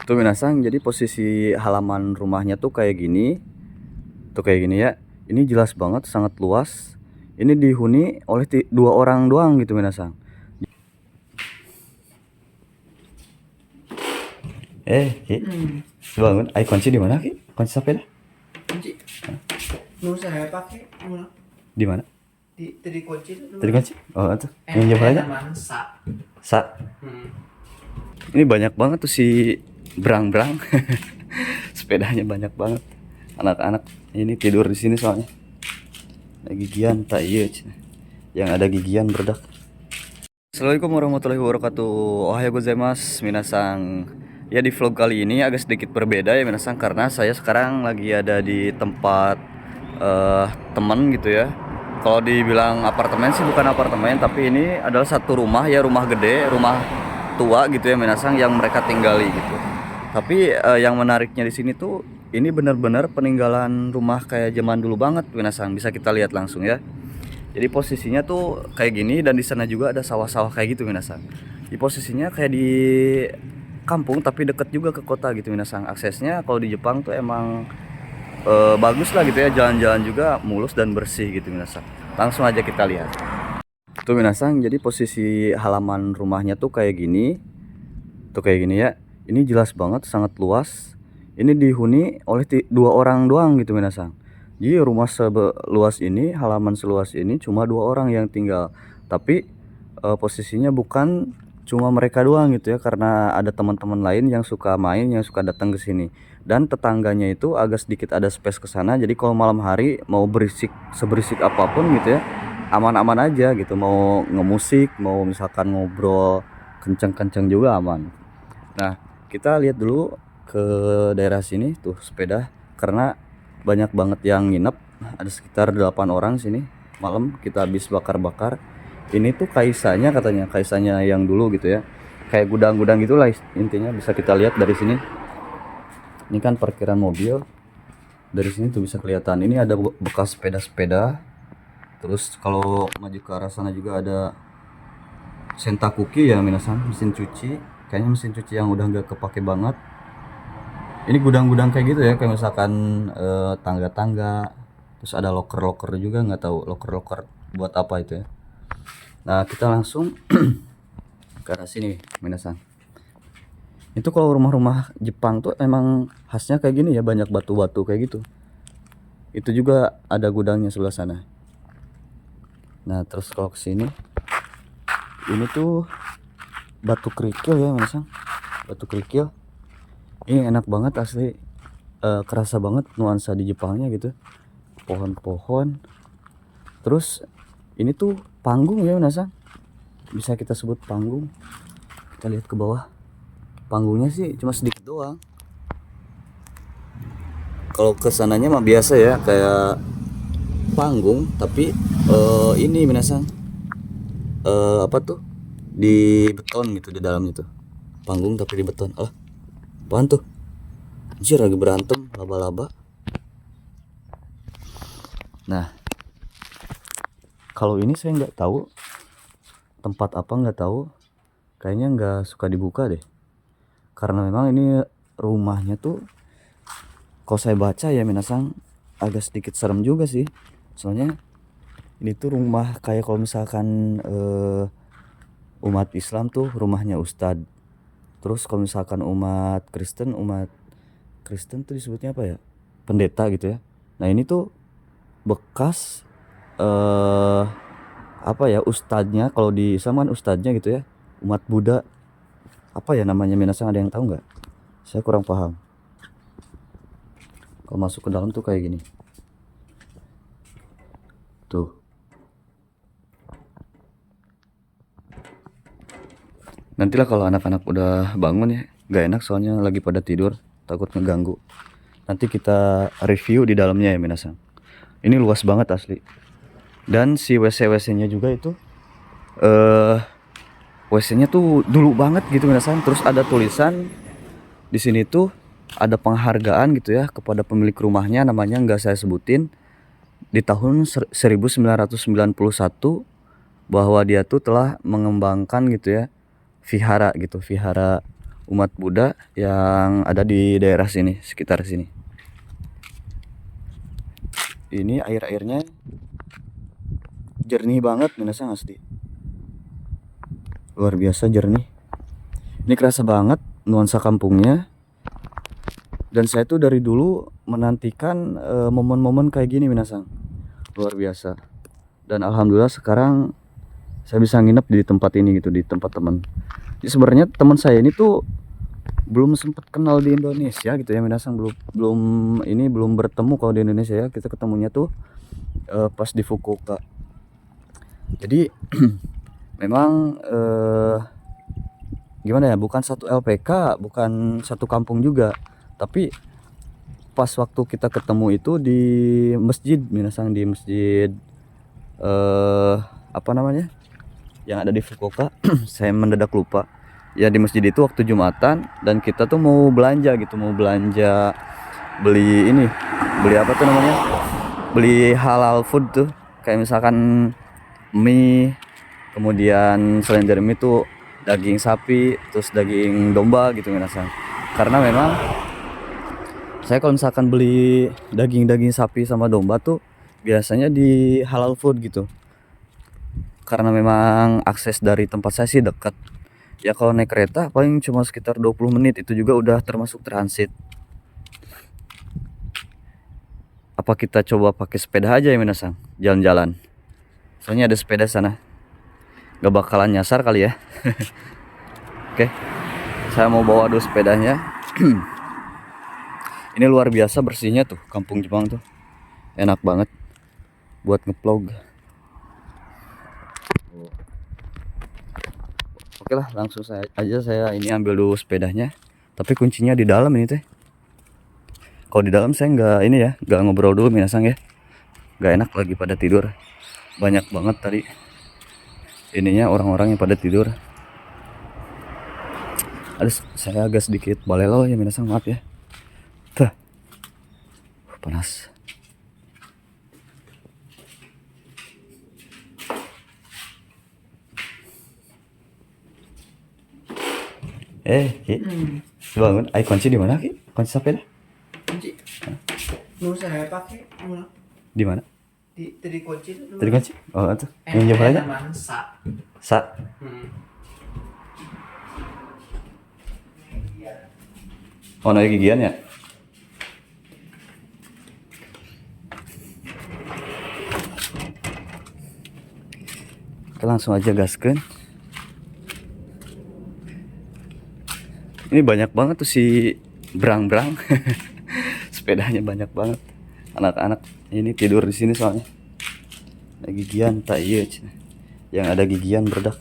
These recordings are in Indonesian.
Tuh minasang, jadi posisi halaman rumahnya tuh kayak gini. Tuh kayak gini ya. Ini jelas banget, sangat luas. Ini dihuni oleh dua orang doang gitu minasang. Ki, bangun. Ay, kunci di mana, Ki? Kunci sepeda? Kunci. Saya pakai mana? Di mana? Tadi kunci itu. Tadi kunci? Oh, itu. Yang jawab aja. Sa. Ini banyak banget tuh si berang-berang. Sepedanya banyak banget. Anak-anak ini tidur di sini soalnya. Ada gigian tak iya. Yang ada gigian berdak. Assalamualaikum warahmatullahi wabarakatuh. Ohayo gozaimasu minasang. Ya, di vlog kali ini agak sedikit berbeda ya minasang, karena saya sekarang lagi ada di tempat teman gitu ya. Kalau dibilang apartemen sih bukan apartemen, tapi ini adalah satu rumah ya, rumah gede, rumah tua gitu ya minasang, yang mereka tinggali gitu. Tapi yang menariknya di sini tuh ini benar-benar peninggalan rumah kayak zaman dulu banget minasang. Bisa kita lihat langsung ya. Jadi posisinya tuh kayak gini, dan di sana juga ada sawah-sawah kayak gitu minasang. Di posisinya kayak di kampung tapi deket juga ke kota gitu minasang. Aksesnya kalau di Jepang tuh emang bagus lah gitu ya, jalan-jalan juga mulus dan bersih gitu minasang. Langsung aja kita lihat. Tuh minasang, jadi posisi halaman rumahnya tuh kayak gini. Tuh kayak gini ya. Ini jelas banget, sangat luas. Ini dihuni oleh dua orang doang gitu minasang. Jadi rumah seluas ini, halaman seluas ini cuma dua orang yang tinggal. Tapi posisinya bukan cuma mereka doang gitu ya, karena ada teman-teman lain yang suka main, yang suka datang ke sini. Dan tetangganya itu agak sedikit ada space ke sana. Jadi kalau malam hari mau berisik seberisik apapun gitu ya, aman-aman aja gitu. Mau ngemusik, mau misalkan ngobrol kenceng-kenceng juga aman. Nah, kita lihat dulu ke daerah sini tuh sepeda, karena banyak banget yang nginep. Ada sekitar 8 orang sini. Malam kita habis bakar-bakar. Ini tuh kaisanya, katanya kaisanya yang dulu gitu ya. Kayak gudang-gudang gitulah intinya, bisa kita lihat dari sini. Ini kan parkiran mobil. Dari sini tuh bisa kelihatan. Ini ada bekas sepeda-sepeda. Terus kalau maju ke arah sana juga ada sentakuki ya minasan, mesin cuci. Kayaknya mesin cuci yang udah nggak kepake banget. Ini gudang-gudang kayak gitu ya, kayak misalkan tangga-tangga. Terus ada loker-loker juga, nggak tahu loker-loker buat apa itu ya. Nah, kita langsung ke arah sini minasan. Itu kalau rumah-rumah Jepang tuh emang khasnya kayak gini ya, banyak batu-batu kayak gitu. Itu juga ada gudangnya sebelah sana. Nah, terus kalau ke sini, ini tuh batu kerikil ya minasan. Batu kerikil. Ini enak banget asli, kerasa banget nuansa di Jepangnya gitu. Pohon-pohon. Terus ini tuh panggung ya Nasa, bisa kita sebut panggung. Kita lihat ke bawah, panggungnya sih cuma sedikit doang. Kalau kesananya mah biasa ya, kayak panggung, tapi ini Minasang, apa tuh, di beton gitu di dalamnya tuh. Panggung tapi di beton. Apaan tuh? Anjir, lagi berantem laba-laba. Nah, kalau ini saya nggak tahu tempat apa, nggak tahu. Kayaknya nggak suka dibuka deh. Karena memang ini rumahnya tuh, kalau saya baca ya Minasang, agak sedikit serem juga sih. Soalnya ini tuh rumah kayak kalau misalkan umat Islam tuh rumahnya ustadz. Terus kalau misalkan umat Kristen tuh disebutnya apa ya? Pendeta gitu ya. Nah, ini tuh bekas apa ya, ustadznya. Kalau di Islam kan ustadznya gitu ya. Umat Buddha, apa ya namanya Minasang, ada yang tahu nggak? Saya kurang paham. Kalau masuk ke dalam tuh kayak gini. Tuh. Nantilah kalau anak-anak udah bangun ya, gak enak soalnya lagi pada tidur, takut ngeganggu. Nanti kita review di dalamnya ya Minasang. Ini luas banget asli. Dan si WC-WC-nya juga itu WC-nya tuh dulu banget gitu Minasang. Terus ada tulisan di sini tuh, ada penghargaan gitu ya kepada pemilik rumahnya, namanya nggak saya sebutin. Di tahun 1991, bahwa dia tuh telah mengembangkan gitu ya, vihara gitu, vihara umat Buddha yang ada di daerah sini, sekitar sini. Ini air-airnya jernih banget, minasang asli. Luar biasa jernih. Ini kerasa banget nuansa kampungnya. Dan saya tuh dari dulu menantikan momen-momen kayak gini, minasang. Luar biasa. Dan alhamdulillah sekarang saya bisa nginep di tempat ini gitu, di tempat teman. Jadi sebenarnya teman saya ini tuh belum sempat kenal di Indonesia gitu ya, minasang. Belum bertemu kalau di Indonesia ya. Kita ketemunya tuh pas di Fukuoka. Jadi memang gimana ya, bukan satu LPK, bukan satu kampung juga, tapi pas waktu kita ketemu itu di masjid, minasang, di masjid apa namanya yang ada di Fukuoka. Saya mendadak lupa ya, di masjid itu waktu Jumatan, dan kita tuh mau belanja gitu, beli ini, beli apa tuh namanya, beli halal food tuh, kayak misalkan mie, kemudian selain dari mie tuh daging sapi, terus daging domba gitu, minasang. Karena memang saya kalau misalkan beli daging sapi sama domba tuh biasanya di halal food gitu, karena memang akses dari tempat saya sih dekat ya. Kalau naik kereta paling cuma sekitar 20 menit, itu juga udah termasuk transit. Apa kita coba pakai sepeda aja ya, minasang, jalan-jalan, soalnya ada sepeda sana, gak bakalan nyasar kali ya. Oke, saya mau bawa dulu sepedanya. Ini luar biasa bersihnya tuh, kampung Jepang tuh enak banget buat ngevlog. Oke lah, langsung saya ini ambil dulu sepedanya. Tapi kuncinya di dalam ini teh. Kalau di dalam saya nggak ini ya, nggak ngobrol dulu, minasang ya. Nggak enak, lagi pada tidur. Banyak banget tadi ininya, orang-orang yang pada tidur. Saya agak sedikit balelo ya, minasang, maaf ya. Tuh, panas. Ki, bangun. Ay, kunci di mana, Ki? Kunci sepeda? Kunci. Saya pakai nuna. Di mana? Tadi kunci. Tadi kunci? Oh, itu. Yang jam berapa? Sa. Oh, naik gigian ya? Oke, langsung aja gaskeun. Ini banyak banget tuh si brang-brang. Sepedanya banyak banget. Anak-anak ini tidur di sini soalnya. Ada gigian, tak iya. Yang ada gigian berdak.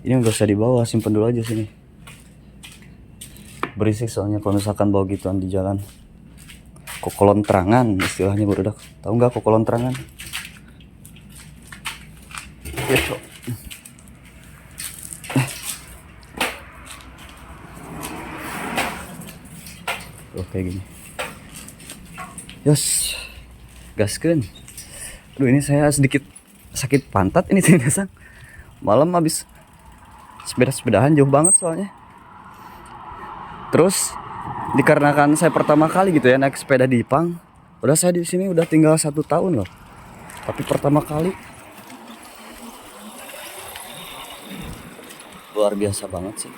Ini nggak usah dibawa, simpen dulu aja sini. Berisik soalnya kalau misalkan bawa gituan di jalan. Kokolontrangan istilahnya berdak. Tahu nggak kokolontrangan? Ya, cok. Kayak gini. Yos, gaskeun. Aduh, ini saya sedikit sakit pantat ini sih, minasang. Malam habis sepeda-sepedahan jauh banget soalnya. Terus dikarenakan saya pertama kali gitu ya naik sepeda di Ipang. Udah saya di sini udah tinggal 1 tahun loh. Tapi pertama kali luar biasa banget sih.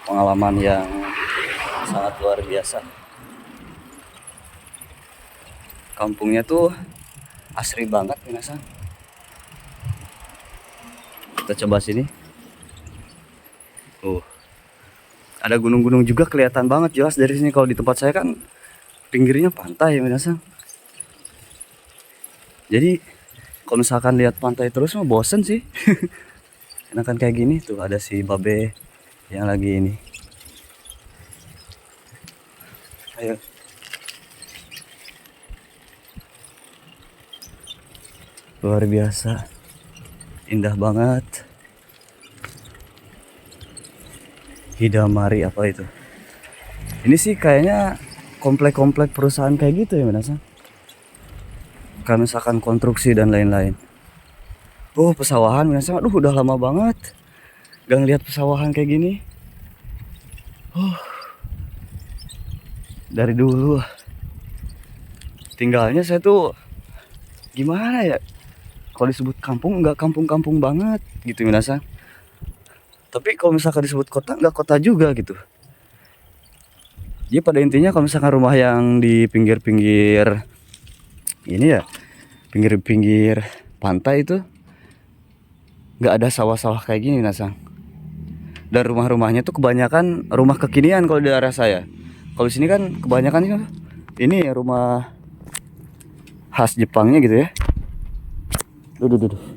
Pengalaman yang sangat luar biasa. Kampungnya tuh asri banget, minasang. Kita coba sini. Ada gunung-gunung juga kelihatan banget jelas dari sini. Kalau di tempat saya kan pinggirnya pantai ya, minasang. Jadi kalau misalkan lihat pantai terus mah bosen sih. Enakan kayak gini tuh, ada si babe yang lagi ini. Ayo. Luar biasa. Indah banget. Hidamari apa itu? Ini sih kayaknya komplek-komplek perusahaan kayak gitu ya, minasang. Kalau misalkan konstruksi dan lain-lain. Pesawahan, minasang. Aduh, udah lama banget gak ngeliat pesawahan kayak gini. Dari dulu tinggalnya saya tuh gimana ya, kalau disebut kampung nggak kampung-kampung banget gitu minasa, tapi kalau misalkan disebut kota nggak kota juga gitu. Jadi pada intinya kalau misalkan rumah yang di pinggir-pinggir ini ya, pinggir-pinggir pantai itu nggak ada sawah-sawah kayak gini minasa. Dan rumah-rumahnya tuh kebanyakan rumah kekinian kalau di daerah saya. Kalau di sini kan kebanyakan ini rumah khas Jepangnya gitu ya. Duh.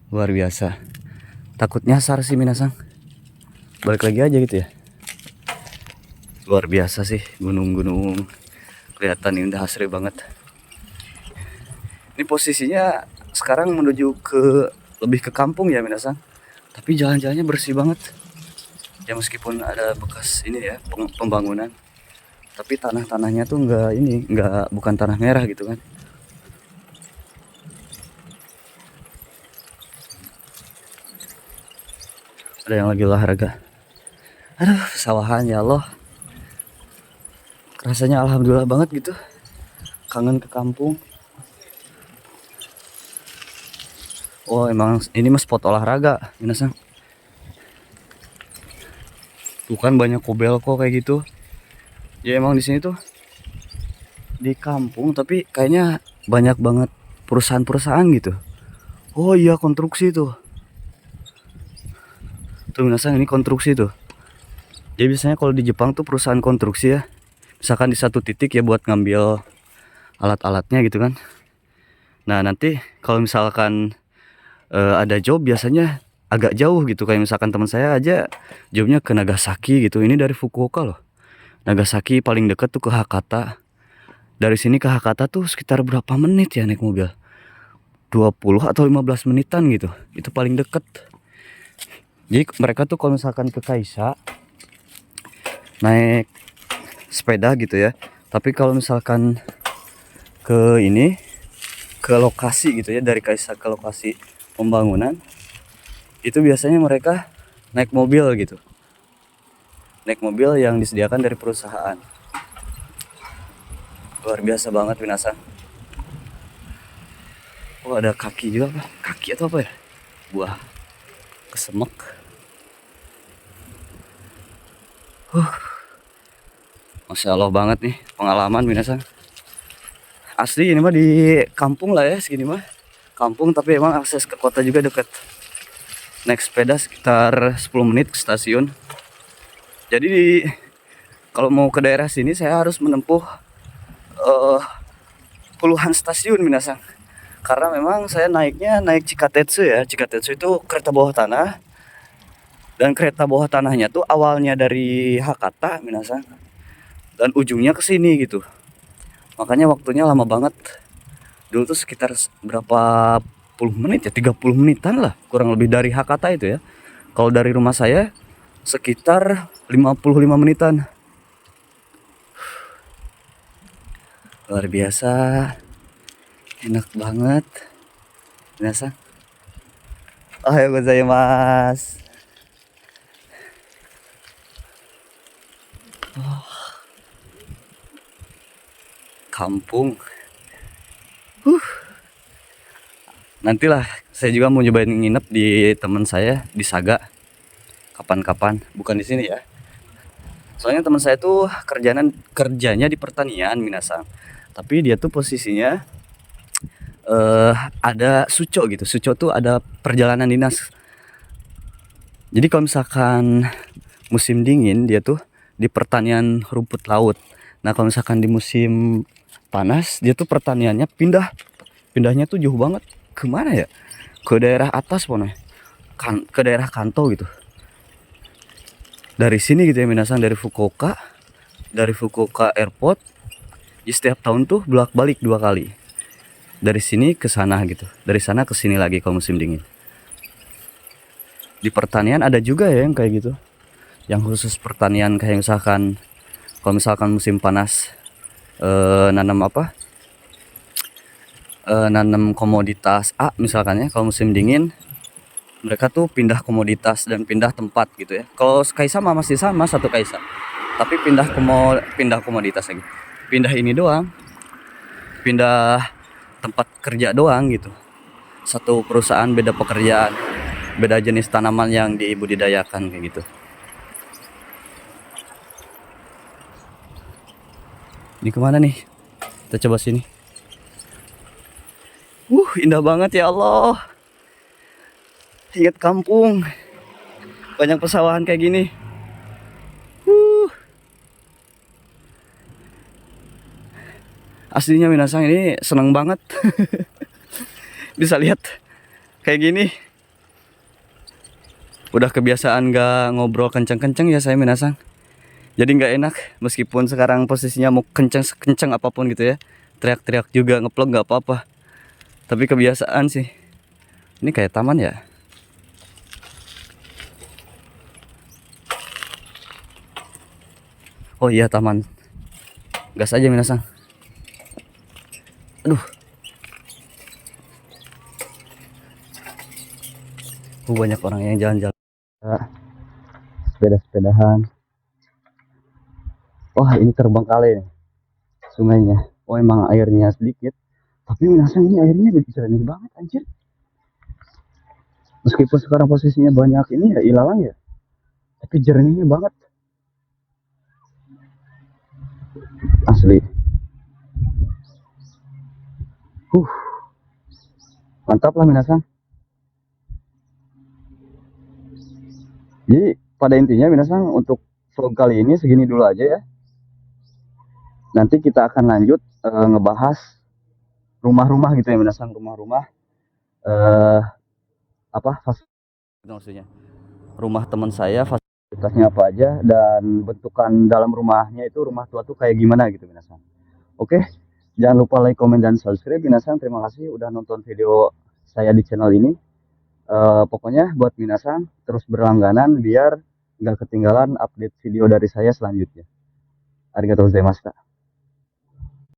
Luar biasa. Takut nyasar sih minasang. Balik lagi aja gitu ya. Luar biasa sih gunung-gunung. Kelihatan indah asri banget. Ini posisinya sekarang menuju ke lebih ke kampung ya minasang. Tapi jalan-jalannya bersih banget. Ya meskipun ada bekas ini ya pembangunan. Tapi tanah-tanahnya tuh bukan tanah merah gitu kan. Ada yang lagi olahraga. Aduh, sawahan ya Allah. Rasanya alhamdulillah banget gitu. Kangen ke kampung. Oh, emang ini mah spot olahraga, minasang. Tuh kan banyak kobel kok kayak gitu. Ya emang di sini tuh di kampung tapi kayaknya banyak banget perusahaan-perusahaan gitu. Oh iya, konstruksi tuh. Tuh minasang, ini konstruksi tuh. Jadi biasanya kalau di Jepang tuh perusahaan konstruksi ya. Misalkan di satu titik ya buat ngambil alat-alatnya gitu kan. Nah nanti kalau misalkan ada job biasanya agak jauh gitu. Kayak misalkan teman saya aja jobnya ke Nagasaki gitu. Ini dari Fukuoka loh. Nagasaki paling deket tuh ke Hakata. Dari sini ke Hakata tuh sekitar berapa menit ya naik mobil? 20 atau 15 menitan gitu. Itu paling deket. Jadi mereka tuh kalau misalkan ke Kaisa naik sepeda gitu ya. Tapi kalau misalkan ke ke lokasi gitu ya, dari Kaisa ke lokasi pembangunan, itu biasanya mereka naik mobil gitu. Naik mobil yang disediakan dari perusahaan. Luar biasa banget minasang. Oh ada kaki juga apa? Kaki atau apa ya? Buah kesemek. Masya Allah banget nih pengalaman minasang. Asli ini mah di kampung lah ya segini mah. Kampung tapi emang akses ke kota juga dekat. Naik sepeda sekitar 10 menit ke stasiun. Jadi kalau mau ke daerah sini saya harus menempuh puluhan stasiun minasang. Karena memang saya naik Cikatetsu ya. Cikatetsu itu kereta bawah tanah. Dan kereta bawah tanahnya tuh awalnya dari Hakata minasang. Dan ujungnya ke sini gitu. Makanya waktunya lama banget. Dulu tuh sekitar berapa puluh menit ya, 30 menitan lah kurang lebih dari Hakata itu ya. Kalau dari rumah saya sekitar 55 menitan. Luar biasa. Enak banget. Biasa. Ohayou gozaimasu. Kampung. Nantilah saya juga mau nyobain nginep di teman saya di Saga. Kapan-kapan, bukan di sini ya. Soalnya teman saya tuh kerjanya di pertanian minasang. Tapi dia tuh posisinya ada suco gitu. Suco tuh ada perjalanan dinas. Jadi kalau misalkan musim dingin dia tuh di pertanian rumput laut. Nah kalau misalkan di musim panas dia tuh pertaniannya pindahnya tuh jauh banget. Kemana ya? Ke daerah atas pokoknya. Ke daerah Kanto gitu. Dari sini gitu ya minasang, dari Fukuoka Airport. Jadi setiap tahun tuh bolak-balik 2 kali. Dari sini ke sana gitu. Dari sana ke sini lagi kalau musim dingin. Di pertanian ada juga ya yang kayak gitu. Yang khusus pertanian kayak misalkan kalau misalkan musim panas nanam apa? nanam komoditas A misalkan ya, kalau musim dingin mereka tuh pindah komoditas dan pindah tempat gitu ya. Kalau kaisa mah masih sama satu kaisa, tapi pindah komoditas lagi, pindah ini doang, pindah tempat kerja doang gitu. Satu perusahaan beda pekerjaan, beda jenis tanaman yang dibudidayakan kayak gitu. Ini kemana nih? Kita coba sini. Indah banget ya Allah. Ingat kampung. Banyak pesawahan kayak gini. Aslinya minasang ini seneng banget. Bisa lihat kayak gini. Udah kebiasaan gak ngobrol kenceng-kenceng ya saya minasang. Jadi nggak enak meskipun sekarang posisinya mau kenceng apapun gitu ya, teriak-teriak juga ngeplok nggak apa-apa, tapi kebiasaan sih. Ini kayak taman ya. Oh iya taman, gas aja minasang. Aduh, banyak orang yang jalan-jalan, sepeda-sepedahan. Wah ini terbengkalai nih sungainya. Oh emang airnya sedikit, tapi minasang ini airnya jernih banget anjir. Meskipun sekarang posisinya banyak ini ya ilalang ya, tapi jernihnya banget asli. Mantap lah minasang. Jadi pada intinya minasang untuk vlog kali ini segini dulu aja ya. Nanti kita akan lanjut ngebahas rumah-rumah gitu ya minasang, rumah-rumah apa fasilitas maksudnya. Rumah teman saya fasilitasnya apa aja dan bentukan dalam rumahnya itu rumah tua tuh kayak gimana gitu minasang. Oke, jangan lupa like, comment dan subscribe minasang. Terima kasih udah nonton video saya di channel ini. Pokoknya buat minasang terus berlangganan biar nggak ketinggalan update video dari saya selanjutnya. Arigatou gozaimashita.